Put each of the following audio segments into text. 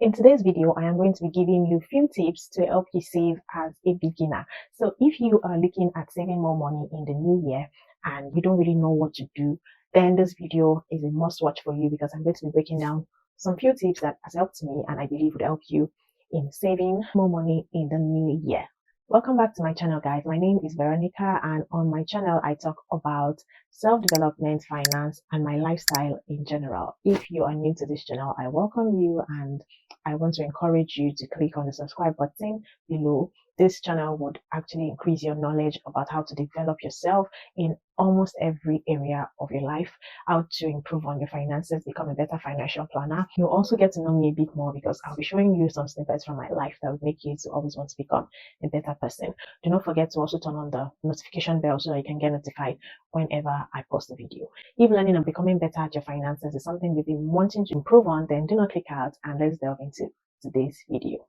In today's video, I am going to be giving you a few tips to help you save as a beginner. So if you are looking at saving more money in the new year and you don't really know what to do, then this video is a must watch for you because I'm going to be breaking down some few tips that has helped me and I believe would help you in saving more money in the new year. Welcome back to my channel, guys. My name is Veronica, and on my channel, I talk about self-development, finance, and my lifestyle in general. If you are new to this channel, I welcome you and I want to encourage you to click on the subscribe button below. This channel would actually increase your knowledge about how to develop yourself in almost every area of your life, how to improve on your finances, become a better financial planner. You'll also get to know me a bit more because I'll be showing you some snippets from my life that would make you to always want to become a better person. Do not forget to also turn on the notification bell so that you can get notified whenever I post a video. If learning and becoming better at your finances is something you've been wanting to improve on, then do not click out and let's delve into today's video.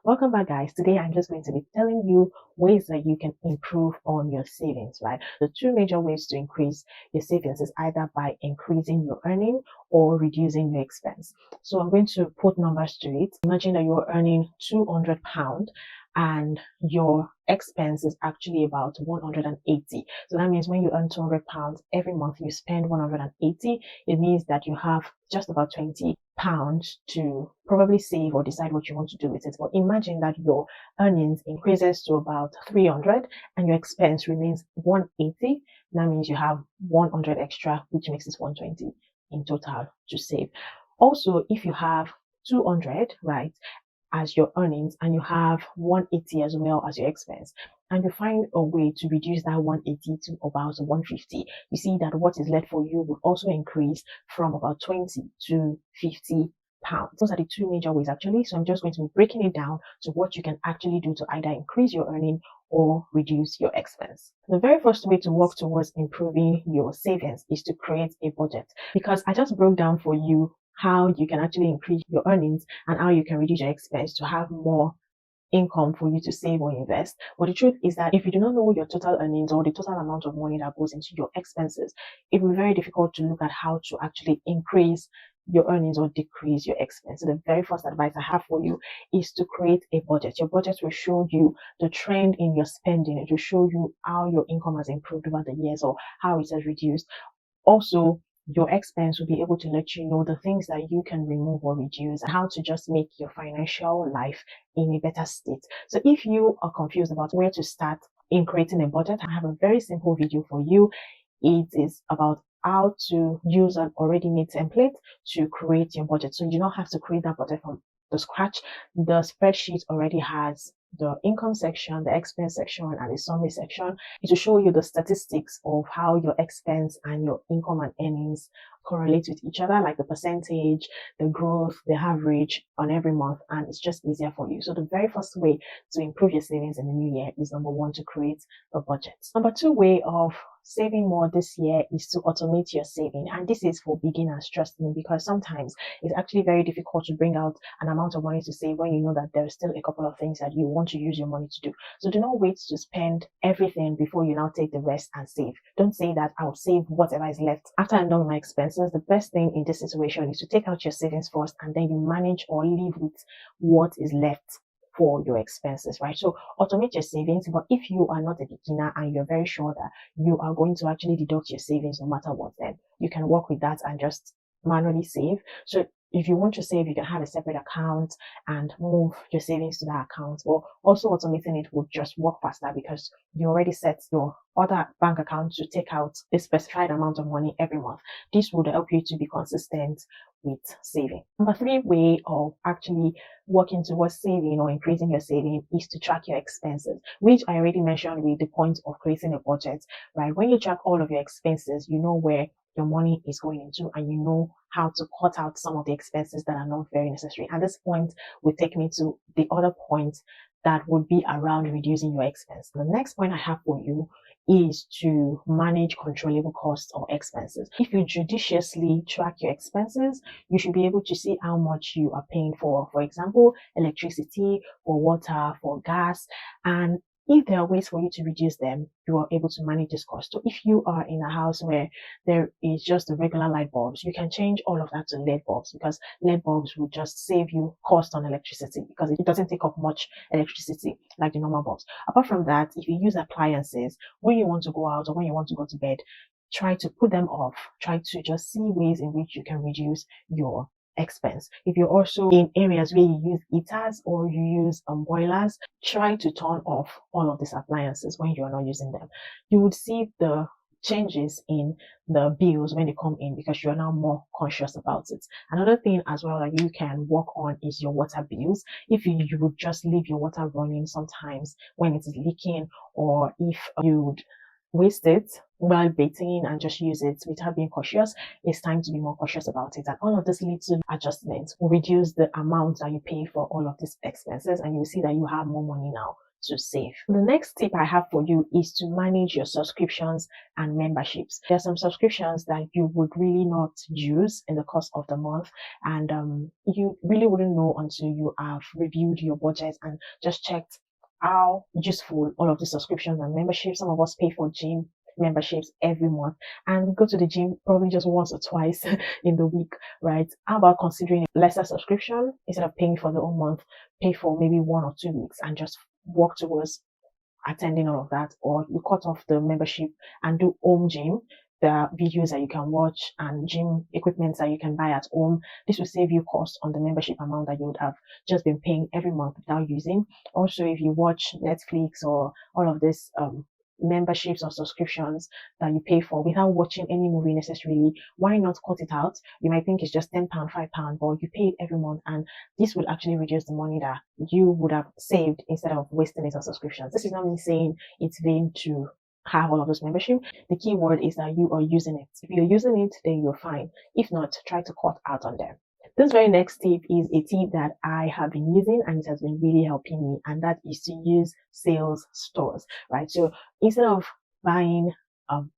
Welcome back, guys. Today I'm just going to be telling you ways that you can improve on your savings, right? The two major ways to increase your savings is either by increasing your earning or reducing your expense. So I'm going to put numbers to it. Imagine that you're earning £200 and your expense is actually about 180. So that means when you earn £200 every month, you spend 180. It means that you have just about £20 to probably save or decide what you want to do with it. But imagine that your earnings increases to about 300 and your expense remains 180. That means you have 100 extra, which makes it 120 in total to save. Also, if you have 200, right, as your earnings and you have 180 as well as your expense, and you find a way to reduce that 180 to about 150, you see that what is left for you will also increase from about 20 to 50 pounds. Those are the two major ways actually. So I'm just going to be breaking it down to what you can actually do to either increase your earning or reduce your expense. The very first way to work towards improving your savings is to create a budget, because I just broke down for you how you can actually increase your earnings and how you can reduce your expense to have more income for you to save or invest. But the truth is that if you do not know your total earnings or the total amount of money that goes into your expenses, it will be very difficult to look at how to actually increase your earnings or decrease your expense. So the very first advice I have for you is to create a budget. Your budget will show you the trend in your spending. It will show you how your income has improved over the years or how it has reduced. Also, your expense will be able to let you know the things that you can remove or reduce and how to just make your financial life in a better state. So if you are confused about where to start in creating a budget, I have a very simple video for you. It is about how to use an already made template to create your budget. So you do not have to create that budget from the scratch. The spreadsheet already has the income section, the expense section, and the summary section. It will show you the statistics of how your expense and your income and earnings correlate with each other, like the percentage, the growth, the average on every month, and it's just easier for you. So the very first way to improve your savings in the new year is number one, to create a budget. Number two way of saving more this year is to automate your saving, and this is for beginners, trust me, because sometimes it's actually very difficult to bring out an amount of money to save when you know that there's still a couple of things that you want to use your money to do. So do not wait to spend everything before you now take the rest and save. Don't say that I'll save whatever is left after I'm done with my expenses. The best thing in this situation is to take out your savings first and then you manage or live with what is left for your expenses, right? So automate your savings. But if you are not a beginner and you're very sure that you are going to actually deduct your savings no matter what, then you can work with that and just manually save. So if you want to save, you can have a separate account and move your savings to that account. Or also automating it will just work faster because you already set your other bank account to take out a specified amount of money every month. This would help you to be consistent with saving. Number three way of actually working towards saving or increasing your saving is to track your expenses, which I already mentioned with the point of creating a budget, right? When you track all of your expenses, you know where your money is going into and you know how to cut out some of the expenses that are not very necessary. And this point will take me to the other point that would be around reducing your expense. The next point I have for you is to manage controllable costs or expenses. If you judiciously track your expenses, you should be able to see how much you are paying for example, electricity, for water, for gas, and if there are ways for you to reduce them, you are able to manage this cost. So if you are in a house where there is just the regular light bulbs, you can change all of that to LED bulbs, because LED bulbs will just save you cost on electricity because it doesn't take up much electricity like the normal bulbs. Apart from that, if you use appliances when you want to go out or when you want to go to bed, try to put them off. Try to just see ways in which you can reduce your expense. If you're also in areas where you use heaters or you use boilers, try to turn off all of these appliances when you're not using them. You would see the changes in the bills when they come in because you're now more conscious about it. Another thing as well that you can work on is your water bills. If you would just leave your water running sometimes when it is leaking, or if you'd waste it while bathing and just use it without being cautious, it's time to be more cautious about it. And all of these little adjustments will reduce the amount that you pay for all of these expenses, and you'll see that you have more money now to save. The next tip I have for you is to manage your subscriptions and memberships. There are some subscriptions that you would really not use in the course of the month, and you really wouldn't know until you have reviewed your budget and just checked how useful all of the subscriptions and memberships. Some of us pay for gym memberships every month and we go to the gym probably just once or twice in the week, right? How about considering a lesser subscription? Instead of paying for the whole month, pay for maybe 1 or 2 weeks and just work towards attending all of that. Or you cut off the membership and do home gym. There are videos that you can watch and gym equipment that you can buy at home. This will save you cost on the membership amount that you would have just been paying every month without using. Also, if you watch Netflix or all of this memberships or subscriptions that you pay for without watching any movie necessarily, why not cut it out? You might think it's just £10, £5, but you pay it every month, and this would actually reduce the money that you would have saved instead of wasting it on subscriptions. This is not me saying it's vain to have all of those membership. The key word is that you are using it. If you're using it, then you're fine. If not, try to cut out on them. This very next tip is a tip that I have been using and it has been really helping me, and that is to use sales stores, right? So instead of buying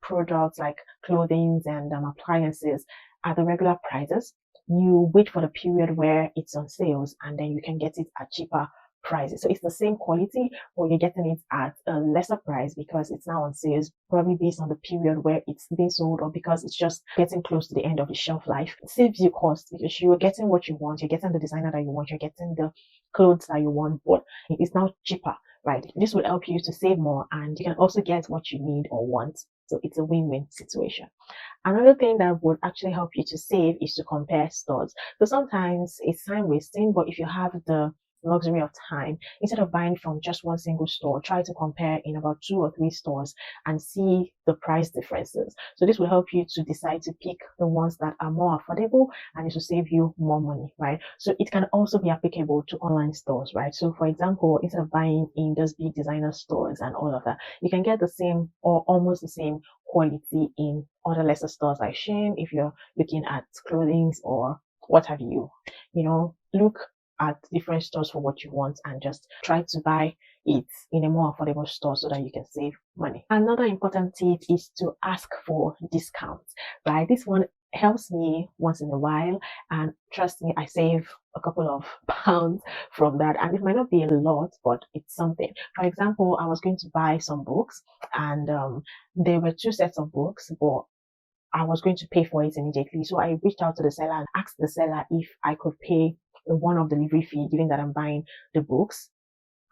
products like clothing and appliances at the regular prices, you wait for the period where it's on sales and then you can get it at cheaper prices. So it's the same quality, but you're getting it at a lesser price because it's now on sales, probably based on the period where it's being sold or because it's just getting close to the end of the shelf life. It saves you cost because you're getting what you want, you're getting the designer that you want, you're getting the clothes that you want, but it's now cheaper, right? This will help you to save more and you can also get what you need or want. So it's a win-win situation. Another thing that would actually help you to save is to compare stores. So sometimes it's time wasting, but if you have the luxury of time, instead of buying from just one single store, try to compare in about 2 or 3 stores and see the price differences. So this will help you to decide to pick the ones that are more affordable and it will save you more money, right? So it can also be applicable to online stores, right? So for example, instead of buying in those big designer stores and all of that, you can get the same or almost the same quality in other lesser stores like Shein if you're looking at clothing or what have you. Look at different stores for what you want and just try to buy it in a more affordable store so that you can save money. Another important tip is to ask for discounts, right? This one helps me once in a while, and trust me, I save a couple of pounds from that, and it might not be a lot, but it's something. For example, I was going to buy some books and there were 2 sets of books, but I was going to pay for it immediately. So I reached out to the seller and asked the seller if I could pay a one-off delivery fee, given that I'm buying the books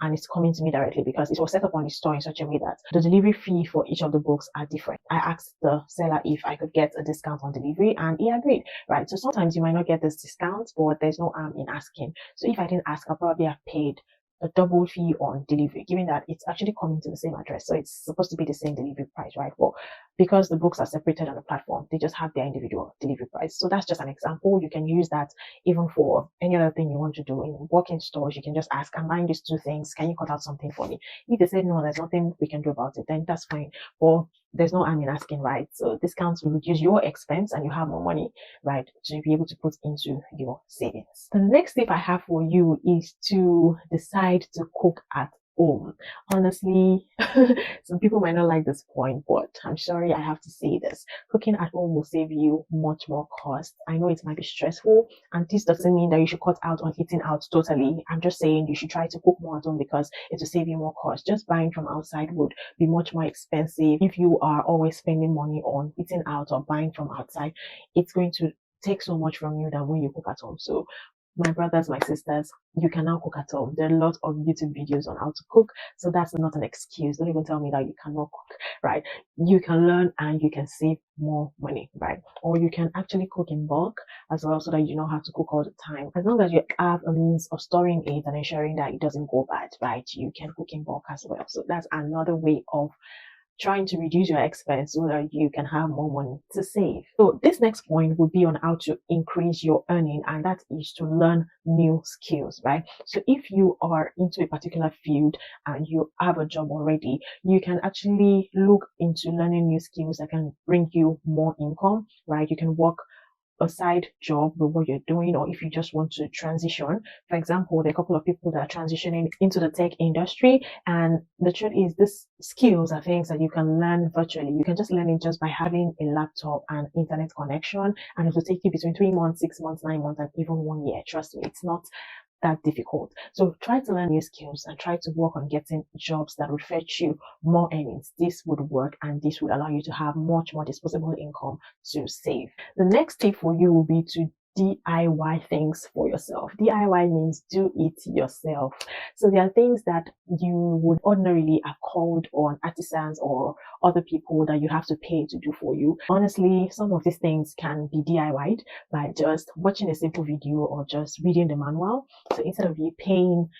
and it's coming to me directly, because it was set up on the store in such a way that the delivery fee for each of the books are different. I asked the seller if I could get a discount on delivery and he agreed, right? So sometimes you might not get this discount, but there's no harm in asking. So if I didn't ask, I'll probably have paid a double fee on delivery, given that it's actually coming to the same address. So it's supposed to be the same delivery price, right? But because the books are separated on the platform, they just have their individual delivery price. So that's just an example. You can use that even for any other thing you want to do. In walk-in stores, you can just ask, I'm buying these 2 things. Can you cut out something for me? If they say, no, there's nothing we can do about it, then that's fine. Or there's no harm in asking, right? So discounts will reduce your expense and you have more money, right, to be able to put into your savings. The next tip I have for you is to decide to cook at home. Honestly, some people might not like this point, but I'm sorry I have to say this. Cooking at home will save you much more cost. I know it might be stressful, and this doesn't mean that you should cut out on eating out totally. I'm just saying you should try to cook more at home because it will save you more cost. Just buying from outside would be much more expensive. If you are always spending money on eating out or buying from outside, it's going to take so much from you than when you cook at home. So my brothers, my sisters, you can now cook at home. There are a lot of YouTube videos on how to cook, so that's not an excuse. Don't even tell me that you cannot cook, right? You can learn and you can save more money, right? Or you can actually cook in bulk as well, so that you don't have to cook all the time. As long as you have a means of storing it and ensuring that it doesn't go bad, right? You can cook in bulk as well. So that's another way of trying to reduce your expense so that you can have more money to save. So this next point would be on how to increase your earning, and that is to learn new skills, right? So if you are into a particular field and you have a job already, you can actually look into learning new skills that can bring you more income, right? You can work a side job with what you're doing, or if you just want to transition. For example, there are a couple of people that are transitioning into the tech industry, and the truth is, these skills are things that you can learn virtually. You can just learn it just by having a laptop and internet connection, and it will take you between 3 months, 6 months, 9 months, and even 1 year. Trust me, it's not that difficult. So try to learn new skills and try to work on getting jobs that will fetch you more earnings. This would work, and this would allow you to have much more disposable income to save. The next tip for you will be to DIY things for yourself. DIY means do it yourself. So there are things that you would ordinarily have called on artisans or other people that you have to pay to do for you. Honestly, some of these things can be DIY'd by just watching a simple video or just reading the manual. So instead of you paying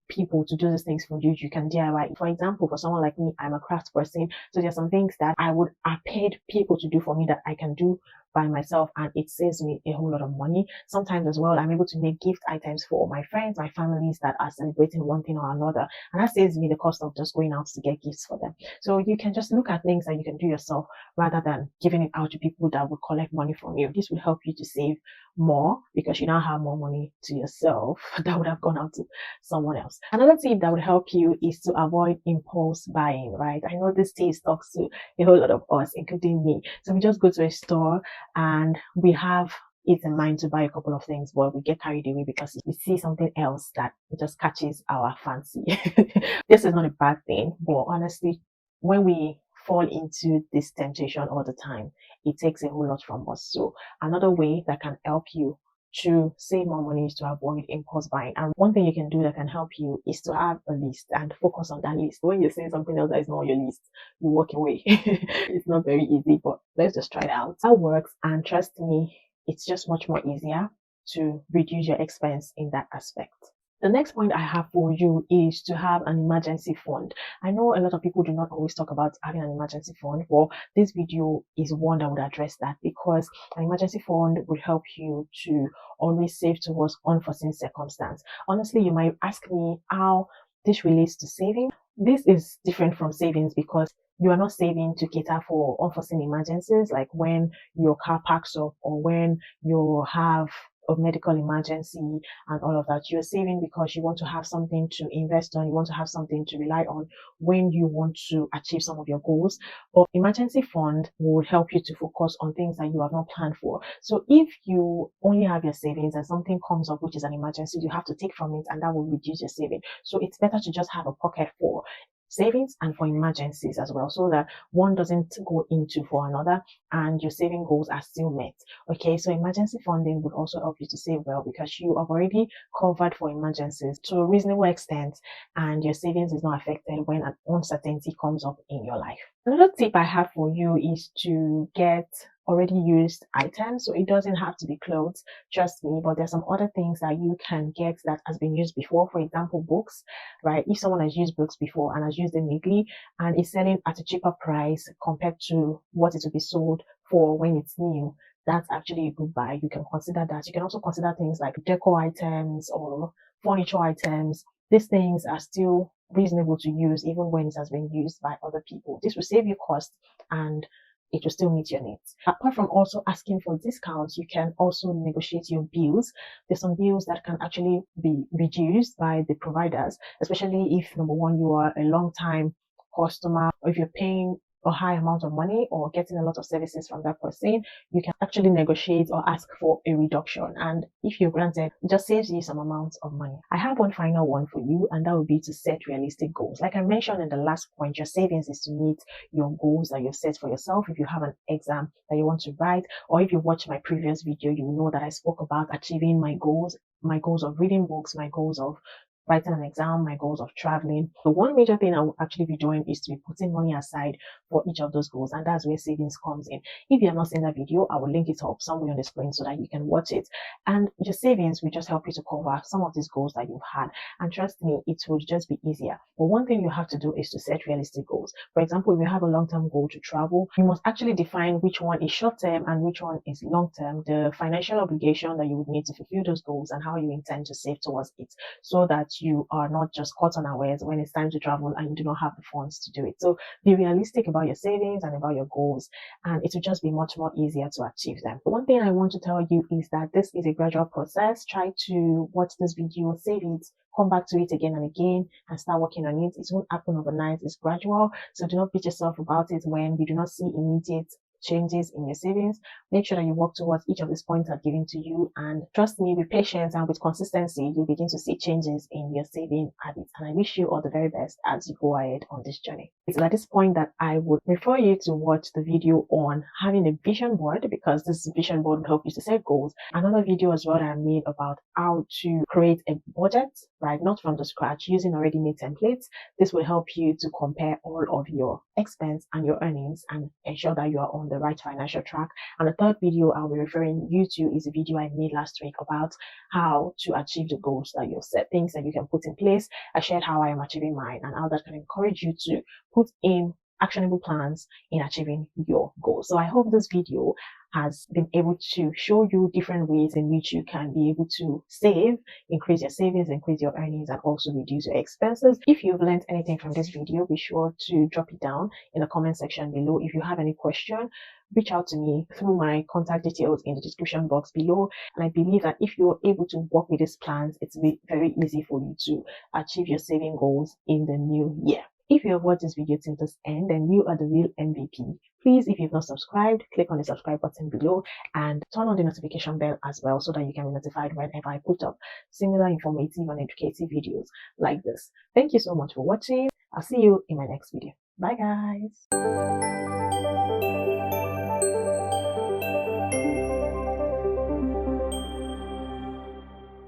people to do these things for you, you can DIY. For example, for someone like me, I'm a craft person. So there's some things that I would have paid people to do for me that I can do by myself, and it saves me a whole lot of money. Sometimes as well, I'm able to make gift items for my friends, my families that are celebrating one thing or another, and that saves me the cost of just going out to get gifts for them. So you can just look at things that you can do yourself rather than giving it out to people that would collect money from you. This will help you to save more because you now have more money to yourself that would have gone out to someone else. Another tip that would help you is to avoid impulse buying, right? I know this tip talks to a whole lot of us, including me. So we just go to a store and we have it in mind to buy a couple of things, but we get carried away because we see something else that just catches our fancy. This is not a bad thing, but honestly, when we fall into this temptation all the time, it takes a whole lot from us. So another way that can help you to save more money is to avoid impulse buying. And one thing you can do that can help you is to have a list and focus on that list. When you're seeing something else that is not on your list, you walk away. It's not very easy, but let's just try it out. That works, and trust me, it's just much more easier to reduce your expense in that aspect. The next point I have for you is to have an emergency fund. I know a lot of people do not always talk about having an emergency fund, but this video is one that would address that, because an emergency fund would help you to always save towards unforeseen circumstance. Honestly, you might ask me how this relates to saving. This is different from savings because you are not saving to cater for unforeseen emergencies, like when your car packs up or when you have a medical emergency and all of that. You're saving because you want to have something to invest on, you want to have something to rely on when you want to achieve some of your goals. But emergency fund will help you to focus on things that you have not planned for. So if you only have your savings and something comes up which is an emergency, you have to take from it, and that will reduce your saving. So it's better to just have a pocket for savings and for emergencies as well, so that one doesn't go into for another and your saving goals are still met. Okay, so emergency funding would also help you to save well because you have already covered for emergencies to a reasonable extent, and your savings is not affected when an uncertainty comes up in your life. Another tip I have for you is to get already used items. So it doesn't have to be clothes, trust me, but there's some other things that you can get that has been used before. For example, books, right? If someone has used books before and has used them lately and is selling at a cheaper price compared to what it will be sold for when it's new, that's actually a good buy. You can consider that. You can also consider things like decor items or furniture items. These things are still reasonable to use even when it has been used by other people. This will save you cost, and it will still meet your needs. Apart from also asking for discounts, you can also negotiate your bills. There's some bills that can actually be reduced by the providers, especially if, number one, you are a long time customer, or if you're paying a high amount of money or getting a lot of services from that person, you can actually negotiate or ask for a reduction. And if you're granted, it just saves you some amount of money. I have one final one for you, and that would be to set realistic goals. Like I mentioned in the last point, your savings is to meet your goals that you've set for yourself. If you have an exam that you want to write, or if you watch my previous video, you know that I spoke about achieving my goals of reading books, my goals of writing an exam, my goals of traveling. The one major thing I will actually be doing is to be putting money aside for each of those goals, and that's where savings comes in. If you have not seen that video, I will link it up somewhere on the screen so that you can watch it. And your savings will just help you to cover some of these goals that you've had. And trust me, it will just be easier. But one thing you have to do is to set realistic goals. For example, if you have a long-term goal to travel, you must actually define which one is short-term and which one is long-term, the financial obligation that you would need to fulfill those goals, and how you intend to save towards it, so that you are not just caught unawares when it's time to travel and you do not have the funds to do it. So be realistic about your savings and about your goals, and it will just be much more easier to achieve them. The one thing I want to tell you is that this is a gradual process. Try to watch this video, save it, come back to it again and again, and start working on it. It won't happen overnight. It's gradual. So do not beat yourself about it when you do not see immediate changes in your savings. Make sure that you work towards each of these points I've given to you, and trust me, with patience and with consistency, you'll begin to see changes in your saving habits. And I wish you all the very best as you go ahead on this journey. It's at this point that I would refer you to watch the video on having a vision board, because this vision board will help you to set goals. Another video as well that I made about how to create a budget, right? Not from the scratch, using already made templates. This will help you to compare all of your expense and your earnings and ensure that you are on the right financial track. And the third video I'll be referring you to is a video I made last week about how to achieve the goals that you've set, things that you can put in place. I shared how I am achieving mine and how that can encourage you to put in actionable plans in achieving your goals. So I hope this video has been able to show you different ways in which you can be able to save, increase your savings, increase your earnings, and also reduce your expenses. If you've learned anything from this video, be sure to drop it down in the comment section below. If you have any question, reach out to me through my contact details in the description box below. And I believe that if you're able to work with these plans, it's very easy for you to achieve your saving goals in the new year. If you have watched this video till this end, then you are the real MVP. Please, if you've not subscribed, click on the subscribe button below and turn on the notification bell as well, so that you can be notified whenever I put up similar informative and educative videos like this. Thank you so much for watching. I'll see you in my next video. Bye guys.